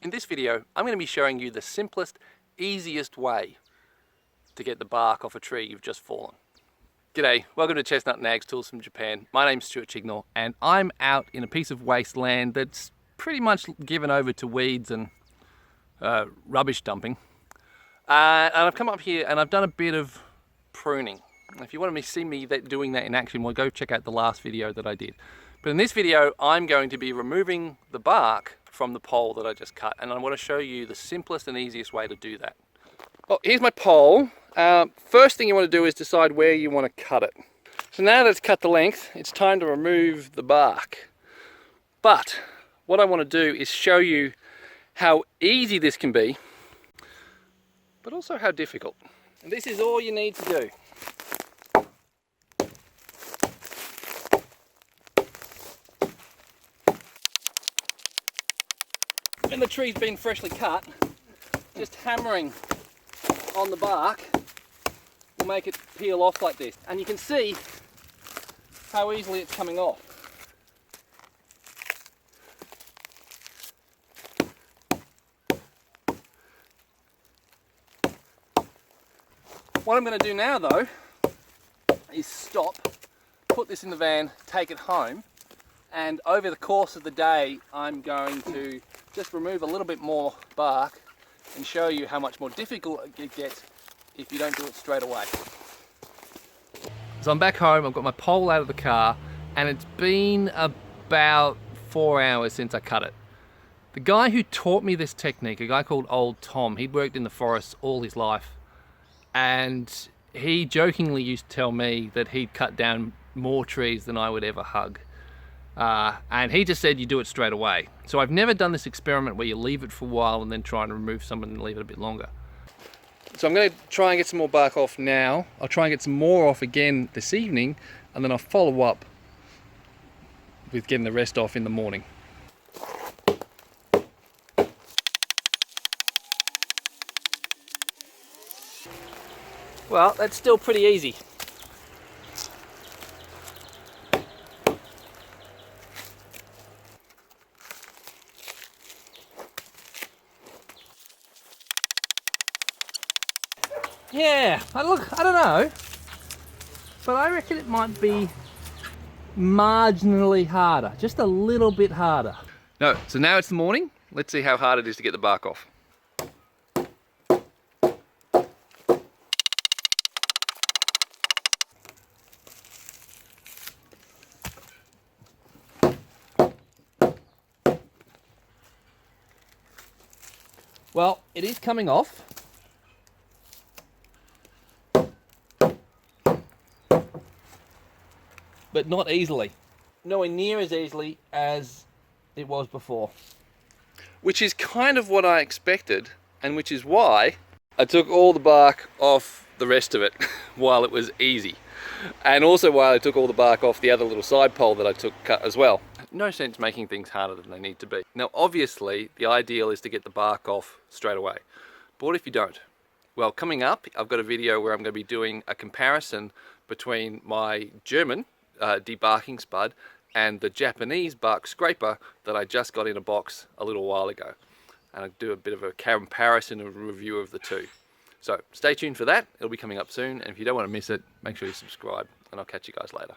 In this video, I'm going to be showing you the simplest, easiest way to get the bark off a tree you've just fallen. G'day, welcome to Chestnut Nags Tools from Japan. My name's 𝗠𝗱 and I'm out in a piece of wasteland that's pretty much given over to weeds and rubbish dumping. And I've come up here and I've done a bit of pruning. If you want to see me doing that in action, well, go check out the last video that I did. But in this video, I'm going to be removing the bark from the pole that I just cut, and I want to show you the simplest and easiest way to do that. Well, here's my pole. First thing you want to do is decide where you want to cut it. So now that it's cut the length, it's time to remove the bark. But what I want to do is show you how easy this can be, but also how difficult. And this is all you need to do. When the tree's been freshly cut, just hammering on the bark will make it peel off like this. And you can see how easily it's coming off. What I'm going to do now though is stop, put this in the van, take it home, and over the course of the day I'm going to just remove a little bit more bark and show you how much more difficult it gets if you don't do it straight away. So I'm back home, I've got my pole out of the car, and it's been about 4 hours since I cut it. The guy who taught me this technique, a guy called Old Tom, he'd worked in the forest all his life, and he jokingly used to tell me that he'd cut down more trees than I would ever hug. And he just said you do it straight away. So I've never done this experiment where you leave it for a while and then try and remove some and leave it a bit longer. So I'm going to try and get some more bark off now. I'll try and get some more off again this evening, and then I'll follow up with getting the rest off in the morning. Well, that's still pretty easy. Yeah, look, I don't know, but I reckon it might be marginally harder, just a little bit harder. No, so now it's the morning. Let's see how hard it is to get the bark off. Well, it is coming off. But not easily. Nowhere near as easily as it was before. Which is kind of what I expected, and which is why I took all the bark off the rest of it while it was easy. And also why I took all the bark off the other little side pole that I took cut as well. No sense making things harder than they need to be. Now obviously the ideal is to get the bark off straight away. But what if you don't? Well, coming up I've got a video where I'm going to be doing a comparison between my German debarking spud and the Japanese bark scraper that I just got in a box a little while ago. And I'll do a bit of a comparison and review of the two. So stay tuned for that, it'll be coming up soon, and if you don't want to miss it, make sure you subscribe, and I'll catch you guys later.